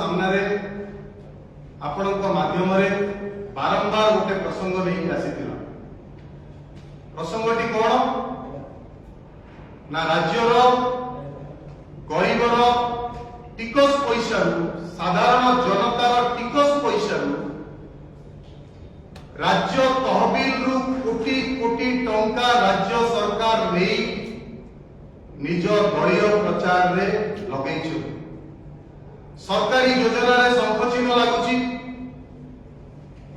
सामना रे आपणक माध्यम रे बारंबार गोटे प्रसंग नहीं आसीथिला। प्रसंगटी कोन ना राज्यर गरीबर टिकस पैसा साधारण जनतार टिकस पैसा राज्य तहबिल रु कोटी कोटी टंका राज्य सरकार नहीं निज दलीय प्रचार रे लगेइछु। सरकारी योजना रे शंख चिन्ह लागुची।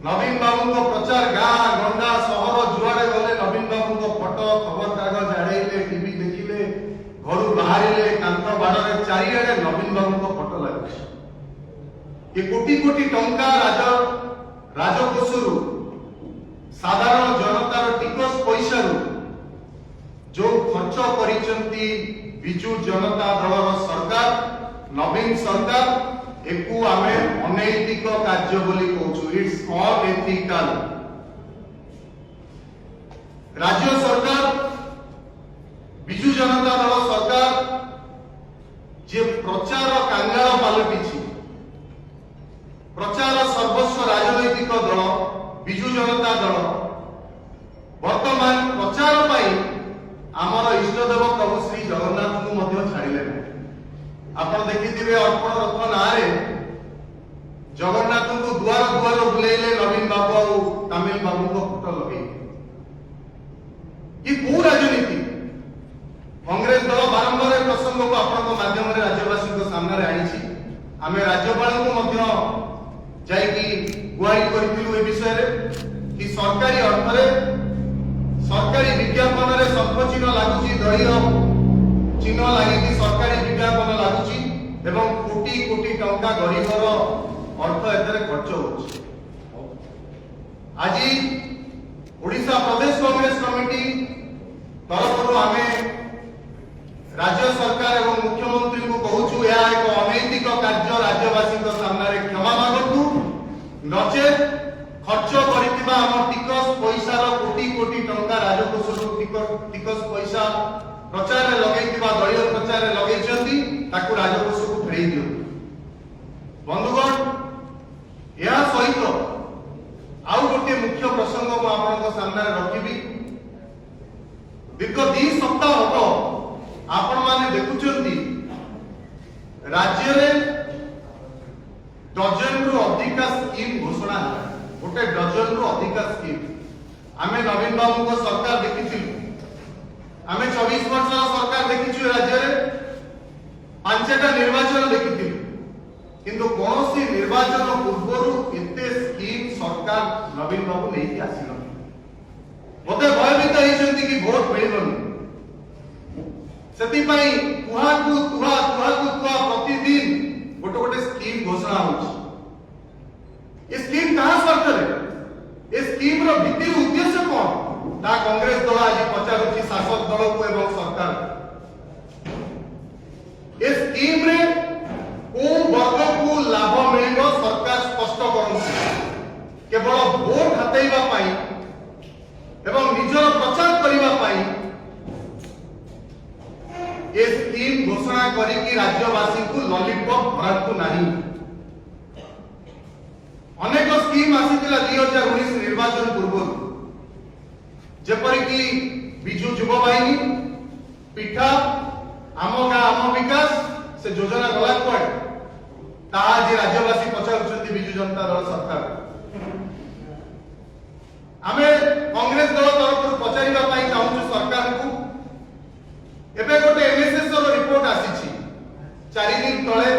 नवीन बाबू को प्रचार गाँ गंडा सहर जुआड़े गले नवीन बाबू को फोटो खबर कागज आड़ेले टीवी देखिले घर बाहर कांत बाड़े चारिड़े नवीन बाबू को फोटो लगे। ये कोटी कोटी टंका राजकोषरु साधारण जनतार टिकस पैसा जो खर्च करिसंती बिजू जनता दलर सरकार नवीन सरकार एकु आमे अनैतिक कार्य बोली कहूछु। It's unethical. राज्य सरकार बिजू जनता दल सरकार जे प्रचार कांगाल पालटिछि। प्रचार सर्वस्व राजनैतिक दल बिजू जनता दल वर्तमान प्रचार पाई आमर इष्टदेव प्रभु श्री जगन्नाथ को मध्य छाड़िले। आपण देखिथिबे अर्पण रथ नारे जगन्नाथ को दुआर दुआर बुलेले नवीन बाबू और तमिल बाबू को फोटो लगे। ये को राजनीति कांग्रेस दल बारंबार प्रसंग को आपण माध्यम रे राज्यवासी को सामने रे आनीछि। आमे राज्यपाल को मध्य जाई की गुहारी करथिलु ए विषय रे कि सरकारी अर्थ रे सरकारी विज्ञापन रे शंख चिन्ह लागुची दलीय चिन्ह लगी सरकारी विज्ञापन लगुची एवं कोटी कोटी टंका गरीबर अर्थ एतरे खर्च होछि। आज ओडिशा प्रदेश कांग्रेस कमिटी तरफ आमे राज्य सरकार एवं मुख्यमंत्री को कहूछु या एक अनैतिक कार्य राज्यवासी सामने क्षमा मागतु नचे खर्च करितिबा हम टिकस पैसा कोटी कोटी टंका राजकोषरु टिकस पैसा प्रचार में लगेइतिबा दलीय प्रचार में लगेइछंती ताकू राजकोष को फेरई दियो। बंधुगण या सहित आउ गोटे मुख्य प्रसंग को आपनक सामने रखिबी। दीर्घ 2 सप्ताह हो आपण माने देखुछंती राज्य रे डजन रु अधिक स्कीम घोषणा है। गोटे डजन रु अधिक स्कीम आमे नवीन बाबू को सरकार देखिथिलु। आमे 24 वर्ष सरकार देखिछु राज्य रे 5टा निर्वाचन देखिथिलु किंतु कोनोसी निर्वाचन पूर्वरु एते स्कीम सरकार नवीन बाबू नै कि आसिलो। मते भयभीत हेइछंती कि वोट मिलिबनी सेति पई कुहाकु प्रतिदिन गोटे गोटे स्कीम घोषणा होछि। ए स्कीम कहा शर्त रे ए स्कीम रो भित्ति उद्देश्य कोन ता कांग्रेस दल आज पचारुची शासक दल को एवं सरकार ए स्कीम रे को वर्ग को लाभ मिलिबो सरकार स्पष्ट करूछि। केवल वोट हतैबा पाई एवं निजर प्रचार करिबा पाई ए स्कीम घोषणा करी कि राज्यवासी को लॉलीपॉप भरतु नाही। अनेक स्कीम आसीतिला 2019 निर्वाचन पूर्व जेपरि कि बिजू युवा बाहिनी पिठा आम गाँ आम विकास से योजना गला पड़े ताज राज्यवासी पचारुछंती बिजू जनता दल सरकार। आमे कांग्रेस दल तरफ पचारिबा पई चाहूछु सरकार को एबे गोटे एनएसएस रो रिपोर्ट आसीछि। 4 दिन तळे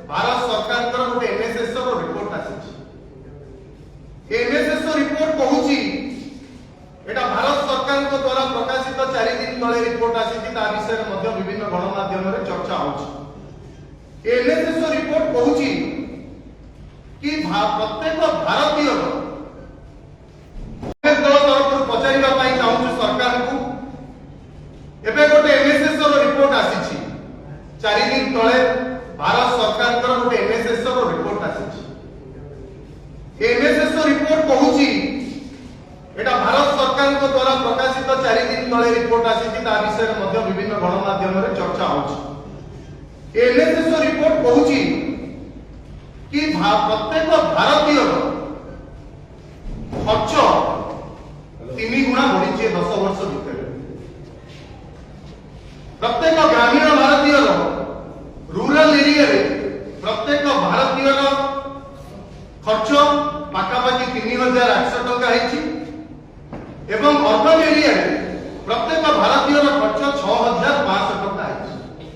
भारत सरकार तर गोटे एनएसएस रो रिपोर्ट आसीछि। एनएसएस रो रिपोर्ट कहूछि एटा भारत सरकार को द्वारा प्रकाशित 4 दिन तले रिपोर्ट आसी ता विषय में विभिन्न गणमाध्यम रे चर्चा होछि। एनएसएस रिपोर्ट कहूछि कि प्रत्येक भारतीय कांग्रेस दल तरफ पचारिबा पई चाहूछु सरकार को एबे गोटे एनएसएस रो रिपोर्ट आसीछि। 4 दिन तले भारत सरकार तर गोटे एनएसएस रो रिपोर्ट आसीछि। एनएसएस रिपोर्ट कहूछि एटा भारत सरकार को द्वारा प्रकाशित 4 दिन तले रिपोर्ट आसी ता विषय में विभिन्न गणमाध्यम रे चर्चा होछि। एनएसएस रिपोर्ट कहूछि कि प्रत्येक भारतीय खर्च 3 गुणा बढ़ी 10 वर्ष भितर प्रत्येक ग्रामीण भारतीय रूरल एरिया रे प्रत्येक भारतीय खर्च पाखापाखि 3800 टका है एवं अर्बन एरिया रे प्रत्येक भारतीय खर्च 6500 टका है।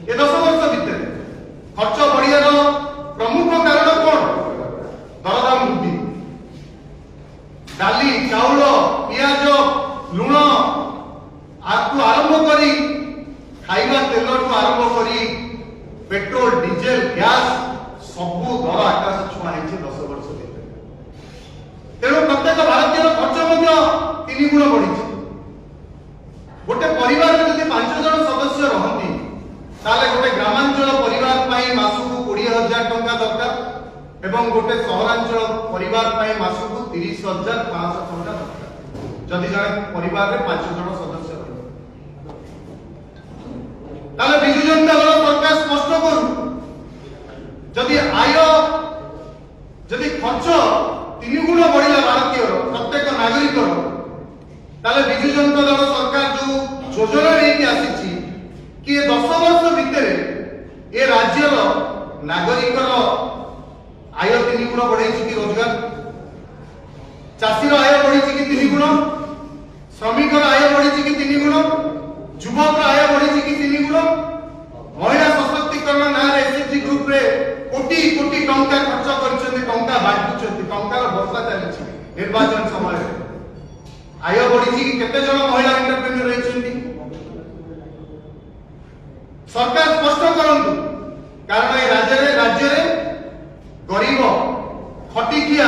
ये 10 वर्ष भितर खर्च बढ़ियार प्रमुख कारण कौन? दरदाम वृद्धि, डाली चाउल पियाज लुण आपको आरंभ करी खाइबा तेल आरंभ करी पेट्रोल डीजेल गैस सबू दर आकाश छुआ है 10 वर्ष भितर। तेणु प्रत्येक भारतीय खर्च 3 गुण बढ़ी। गोटे परिवार में यदि 5 जन सदस्य रहती ताले गोटे ग्रामांचल परिवार पाई मासकु 20,000 टंका दरकार एवं गोटे सहरांचल परिवार पाई मासकु 30,500 टंका दरकार जदि जने परिवार में 5 जन सदस्य रहे। ताले बिजु जनता दल सरकार स्पष्ट करू जदि आय जदि खर्च 3 गुण बढ़िला भारतीय प्रत्येक नागरिक ताले बिजु जनता दल सरकार जो योजना लेके आसी कि 10 वर्ष भितर ए राज्यर नागरिक आय 3 गुण बढ़े कि रोजगार चाषीर आय बढ़ी कि 3 गुण श्रमिक आय बढ़ी कि 3 गुण युवक आय बढ़ी कि 3 गुण महिला सशक्तिकरण ना एसएचजी ग्रुप रे कोटी कोटी टंका खर्च करछन्ती टंका बांटुछन्ती टंकार वर्षा चली निर्वाचन समय आय बढ़ी कि केते जन महिला एंटरप्रेन्योर रहिछन्ती सरकार स्पष्ट करंतु कारण ए राज्य रे गरीब खटिकिया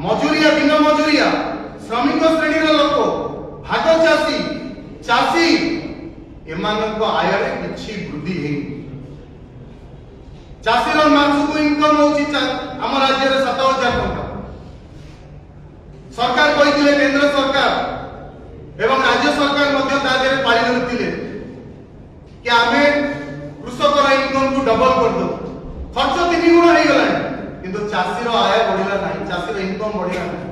मजूरिया दिन मजूरिया श्रमिक श्रेणी लोक भाग चाषी एमानक आय रे किछि वृद्धि हे चाषीर मासकु इनकम होछि हम राज्य रे 7,000 टका सरकार कहिथिले केंद्र सरकार एवं राज्य सरकार मध्य तादेर पाली धरथिले कि आमे कृषकर इनकम को डबल कर दो खर्च 3 गुण हो गला किंतु चाषीर आय बढ़िला नहीं चाषीर इनकम बढ़िला नहीं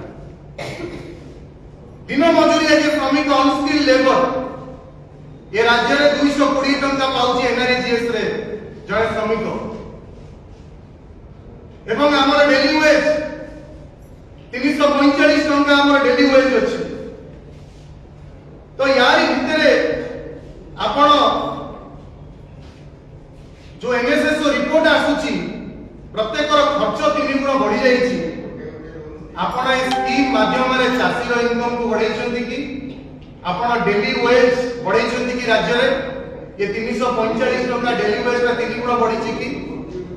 दिन मजूरिया जे श्रमिक अनस्किल लेबर ये राज्य रे 220 टंका पाउची एनआरजीएस रे जय श्रमिक एवं हमर डेली वेज 345 टंका हमर डेली वेज अछि तो यार भितरे आपण जो एनएसएस रिपोर्ट आसुची प्रत्येक खर्च 3 गुण बढ़ी जाइछि आपण ए स्कीम माध्यम रे चाषीर इनकम को बढ़ाइछन्ती कि आपण डेली वेज बढ़ाइछन्ती कि राज्य रे ये 345 टका डेली वेज रा 3 गुण बढ़िछि कि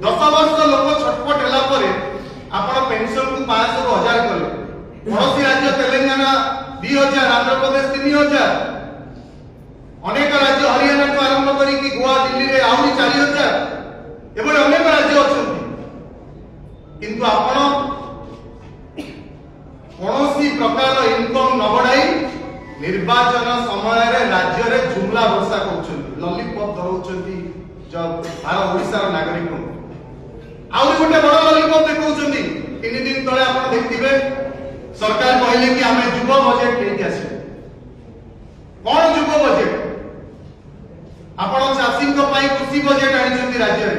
10 वर्ष लोक छटपट होला परे आपण पेंशन को 500 रो 1000 करले पड़ोसी राज्य तेलंगाना 2000 आंध्र प्रदेश 3000 अनेक राज्य हरियाणा को आरंभ करी कि गोवा दिल्ली रे आउरी 4000 एबोले अनेक राज्य अछन्ती किंतु आपण कोनोसी प्रकार इनकम न बढ़ाई निर्वाचन समय रे राज्य रे जुमला वर्षा करछन्ती लॉलीपॉप धरौछन्ती जब भारत ओडिसा नागरिक आउरी गोटे बड़ लॉलीपॉप देखौछन्ती 3 दिन तळे आपण देखथिबे सरकार कहले कि हमें युवा बजट लेके आसी कोन युवा बजट आपण चाषी को पाई कृषि बजट आनिछन्ती राज्य रे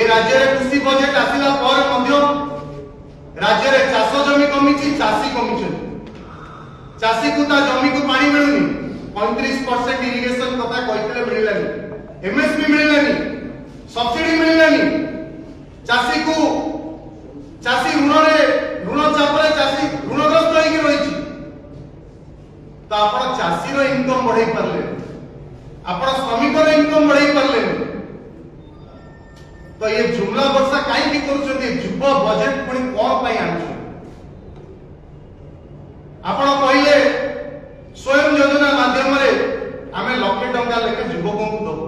ए राज्य रे कृषि बजट आसिला पर मध्य राज्य रे चाष जमी कमिछि चाषी कमिछन्ती चाषी को ता जमी को पानी मिलुनी 35% इरिगेशन कथा कहितले मिललानी एमएसपी मिललानी सब्सिडी मिललानी चाषी को चाषी ऋण चापरे चाषी ऋणग्रस्त होई रहिछि तो आपण चाषी रो इनकम बढ़ाई पारले आपण श्रमिक रो इनकम बढ़ाई पारले तो ये जुमला वर्षा काई की करूछन्ती युवा बजट पुनी कोन पई आनछु आपण कहिले स्वयं योजना माध्यम रे हमें लाख टंका लेके युवकों को दबो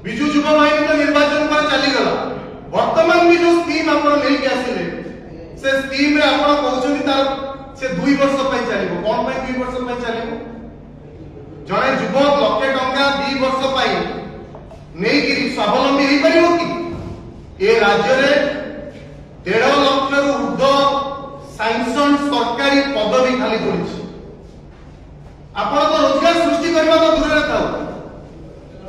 बिजु युवा बाहिनी तो निर्वाचन पर चली गला वर्तमान भी जो स्कीम आपण लेके आसिले से स्कीम रे आपण कहउछन्ती तार से 2 वर्ष पई चलिबो कोन पई 2 वर्ष पई चलिबो जणे युवक लाख टंका 2 वर्ष पई नेकी स्वावलंबी हो परिबो कि ए राज्य रे 1.5 लाख रु ऊर्ध्व सैंक्शन सरकारी पदवी खाली पड़ी। आपण तो रोजगार सृष्टि करबा तो दूर था,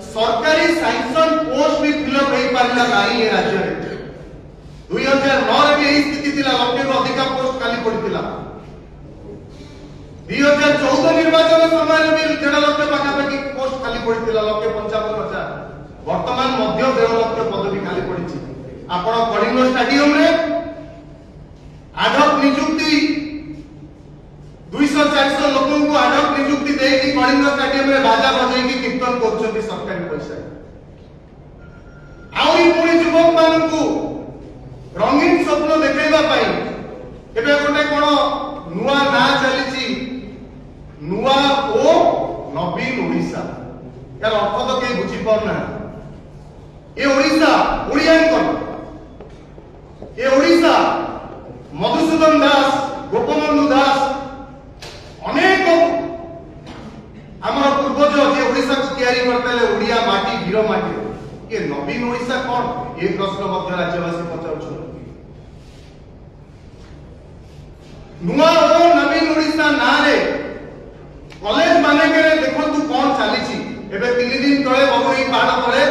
सरकारी सैंक्शन पोस्ट भी फिलअप हो पारिला नाही ए राज्य रे। 2009 रे भी स्थिति थिला, लक्ष रु अधिक पोस्ट खाली पड़ितिला। 2014 निर्वाचन समय भी 1.5 लाख पाखापाखि पोस्ट खाली पड़ितिला, 1,55,000। वर्तमान मध्य 1.5 लाख पदवी खाली पड़ी। आपण कलिंग स्टेडियम रे आढक नियुक्ति 200-400 लोकों को आढक नियुक्ति देकी कलिंग स्टेडियम रे बाजा बजेकी कीर्तन करछथि सरकारी पैसा। आउरी पुणी युवक मानकू रंगीन स्वप्न देखैबा पाई एबे गोटे कोन नुआ ना चलीची, नुआ ओ नवीन ओडिशा। यार अर्थ तो के बुझी परना। ए ओडिशा ओडियान ए ओडिशा मधुसूदन दास, गोपबंधु दास, अनेक आमर पूर्वज जे ओडिशा को तैयारी करते ओडिया माटी वीर माटी। ये नवीन ओडिशा कौन? ये प्रश्न मध्य राज्यवासी पचार। नुआ ओ नवीन ओडिशा ना रे कॉलेज माने के देखो तू कौन चली। एबे 3 दिन तले बगुई पहाड़ तले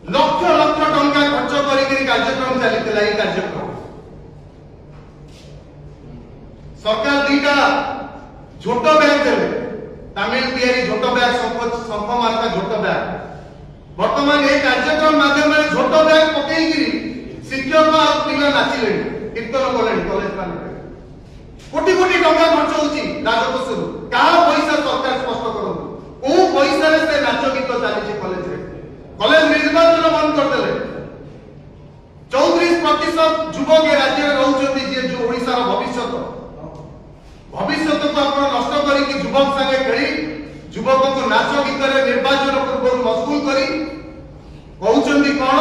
लक्ष लक्ष टंका खर्च करी कार्यक्रम चलीतिला। ये कार्यक्रम सरकार दीटा झोट बैग देले, तमिल तैयारी झोट बैग, संख मार्का झोट बैग। वर्तमान ए कार्यक्रम माध्यम रे झोट बैग पकेई शिक्षक और पिला नाचिले, कीर्तन कले कॉलेज मान। कोटी कोटी टंका खर्च होची राजकोषरु। का पैसा सरकार स्पष्ट करନ୍ତୁ। को पैसा रे से नाच गीत चली कॉलेज रे। कॉलेज निर्वाचन बंद कर देले। 34% युवक ए राज्य रे रहउछथि जे जो ओडिसा रो भविष्यत को आपण नष्ट करी कि युवक संगे खेली युवक को नाच गीत रे निर्वाचन पूर्व मशगुल करी कहउछथि कोन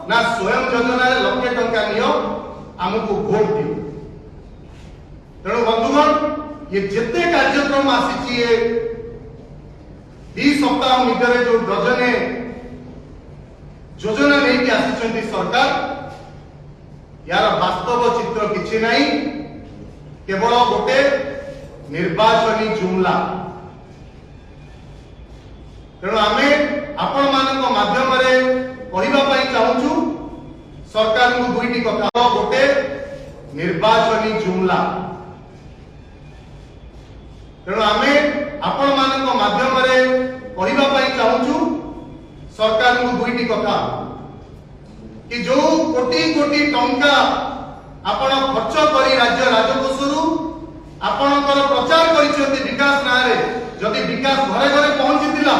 ना स्वयं योजना रे लक्ष टंका नियो हमको वोट दियो। तेणु बंधुगण ये जिते कार्यक्रम आसी 2 सप्ताह भितर जो डजने योजना नहीं आसी सरकार, यार वास्तव चित्र किछि नहीं, केवल गोटे निर्वाचनी जुमला। तेणु आमे आपण मानक माध्यम रे कहिबा पई चाहूछु सरकार को दुईटी कथा। गोटे निर्वाचनी जुमला। तेणु आमे आपण मानक माध्यम रे कहिबा पई चाहूछु सरकार को दुईटी कथा कि जो कोटी कोटी टंका आपण खर्च करी राज्य राजकोषरु आपणकर प्रचार करिसेंती विकास ना रे। जदि विकास घरे घरे पहुंचीतिला,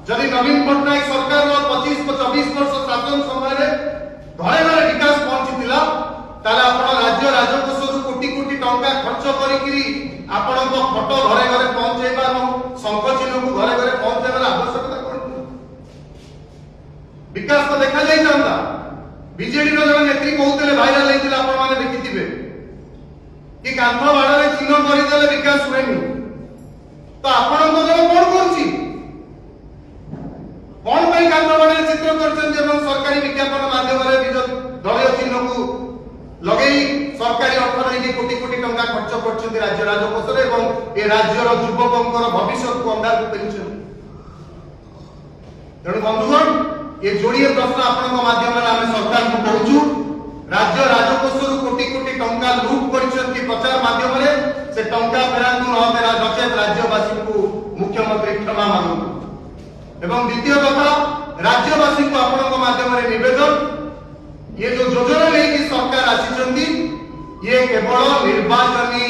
जदि नवीन पटनायक सरकार 25-24 वर्ष शासन समय रे घरे घरे विकास पहुंचीतिला, ताले आपण राज्य राजकोषरु कोटी कोटी टंका खर्च करिकिरी आपणक फोटो घरे घरे पहुंचेबा शंख चिन्ह को घरे घरे पहुंचेबार आवश्यकता कोन? विकास तो देखा जाई जांदा। बीजेडी रो जन नेत्री कहउतले भाइराल हेतिला, आपण माने देखिथिबे कि कांथ बाड़े चिन्ह करि देले विकास होएनी। तो आपण तो जन कोन करछि कोन पई कांथ बाड़े चित्र करछन एवं सरकारी विज्ञापन माध्यम रे दलीय चिन्ह को लगेई सरकारी अर्थ नहीं कोटी कोटी टंका खर्च करछन राज्य राजकोष रे एवं ए राज्यर युवकंकर भविष्य को अंधार पेंशन। तेणु बंधुगण ये जोड़िए प्रश्न आपन माध्यम रे आमे सरकार को कहूछु, राज्य राजकोषरु कोटी कोटी टंका लूट करछन कि प्रचार माध्यम रे से टंका फेरांतु न फेरा नचेत राज्यवासी को मुख्यमंत्री क्षमा मांगु। एवं द्वितीय कथा राज्यवासी को आपन माध्यम रे निवेदन, ये जो योजना लेके सरकार आसीचंदी ये केवल निर्वाचनी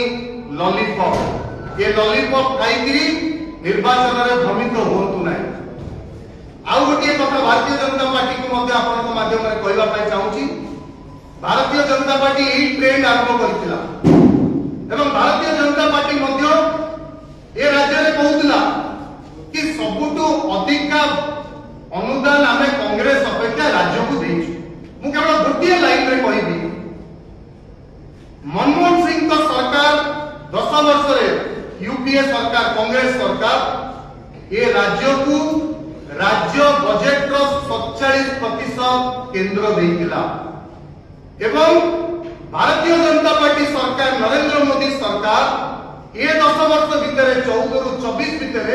लॉलीपॉप। ये लॉलीपॉप खाइकरी निर्वाचन रे भ्रमित होंतु नाही। आउ गोटे कथा भारतीय जनता पार्टी को मध्य आपन माध्यम रे कहबा पाई चाहूची। भारतीय जनता पार्टी एही ट्रेंड आरंभ करथिला एवं भारतीय जनता पार्टी मध्य ए राज्य रे कहउतला कि सबुटु अधिक अनुदान आमे कांग्रेस अपेक्षा राज्य को देइछु। मु केवल गोटे लाइन रे कहबी, मनमोहन सिंह का सरकार 10 वर्ष रे यूपीए सरकार कांग्रेस सरकार ये राज्य को राज्य बजेट रो 47% केंद्र देइतिला एवं भारतीय जनता पार्टी सरकार नरेंद्र मोदी सरकार ये 10 वर्ष भितर 14 रु 24 भितर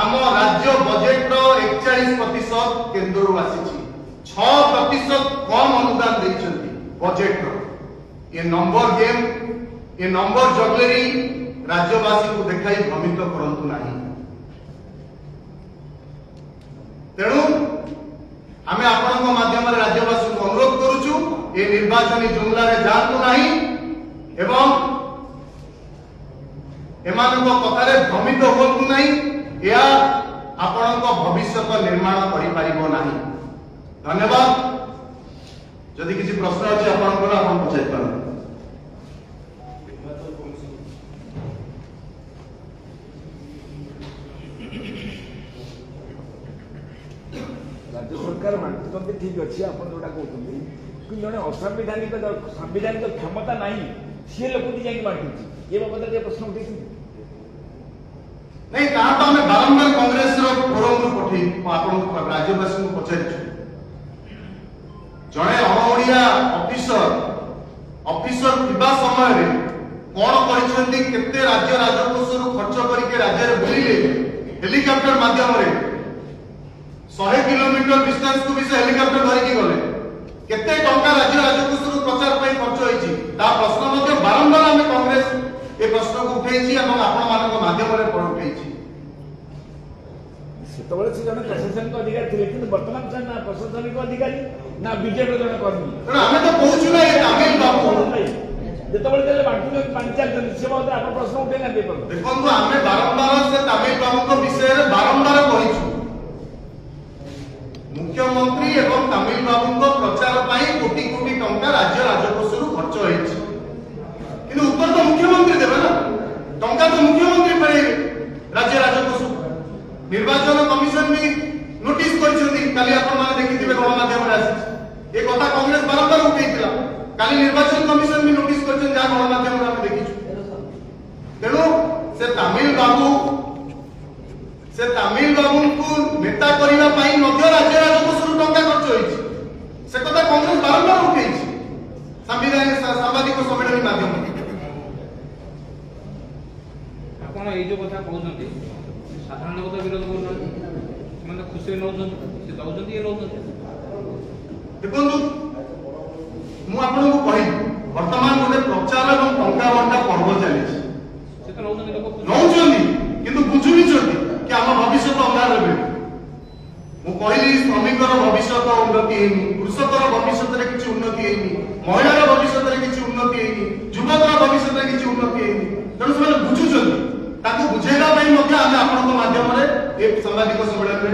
आम राज्य बजेट 41% केंद्र आसी 6% कम अनुदान देइछंती बजेट ये नंबर गेम ये नंबर जगलेरी राज्यवासी को देखाई भ्रमित करंतु नाही। तेणु आमे आपनक माध्यम राज्यवासी को अनुरोध करूछु ये निर्वाचनी जुमला रे जातु नाही एवं एमानक कथारे भ्रमित होतु नाही या आपनक भविष्य निर्माण करि पारिबो नाही। धन्यवाद। जदि किसी प्रश्न अछि आपनक आपण पचाइ पारन। राज्य सरकार बांटुଛନ୍ତି ठीक अच्छी आप जोटा कहते कि जड़े असंवैधानिक संवैधानिक क्षमता नहीं सी लोक जाए बांटुची ये बाबद प्रश्न उठे नहीं कहा तो हमें बारंबार कांग्रेस फोरम पठे आप राज्यवासी को पचार जड़े अणओिया ऑफिसर थिबा समय कौन करते राज्य राजकोष खर्च करके राज्य बुलिले हेलिकॉप्टर माध्यम 100 किलोमीटर डिस्टेंस को भी से हेलिकॉप्टर धरिकी गले केते टंका राज्य राजकोष प्रचार पे खर्च होईची ता प्रश्न मध्ये बारंबार हमें कांग्रेस ए प्रश्न को उठेइची एवं आपण मानक माध्यम रे उठेइची सेतबळे से जने प्रशासनिक अधिकारी थिले किंतु वर्तमान से ना प्रशासनिक अधिकारी ना बीजेपी जने कर्मी तेणु हमें तो पहुंचू ना ये तमिल बाबू जेतबळे देले बांटू पंचायत से बाबत आपण प्रश्न उठे ना पेपर देखंतु हमें बारंबार से तमिल बाबू को विषय रे बारंबार कहिछु मुख्यमंत्री एवं तमिल बाबू को प्रचार पाई कोटी कोटी टंका राज्य राजकोष खर्च होईछि किंतु उत्तर तो मुख्यमंत्री देबे ना टंका तो मुख्यमंत्री पाए राज्य राजकोष निर्वाचन कमिशन भी नोटिस करछथि काली आपण माने देखिथिबे गण माध्यम रे आसी ए कथा कांग्रेस बारंबार उठेइतिला काली निर्वाचन कमिशन भी नोटिस करछन जा गण माध्यम रे हम देखिछु तेणु से तमिल बाबू को नेता करबा पई मध्य राज्य राजकोष टंका खर्च होईछि से कथा कांग्रेस बारंबार उठेइछि संविधान सामाजिक सम्मेलन माध्यम आपण ए जो कथा कहउछन्ती साधारण लोक विरोध करूछन्ती माने खुशी नउछन्ती से दउछन्ती ये नउछन्ती देखंतु मु आपन को कहि वर्तमान गोटे प्रचार एवं टंका बंटा पर्व चली से तो नउछन्ती लोक नउछन्ती किंतु बुझुनी छन्ती कि हम भविष्य अंधार हेबे मु कहली श्रमिकर भविष्य उन्नति हेनी कृषकर भविष्य रे किछि उन्नति हेनी महिलार भविष्य रे किछि उन्नति हेनी युवकर भविष्य रे किछि उन्नति हेनी तेणु से बुझुछन्ती ताकू बुझेगा पई मध्ये हम आपन माध्यम रे ए सामाजिक सम्मेलन रे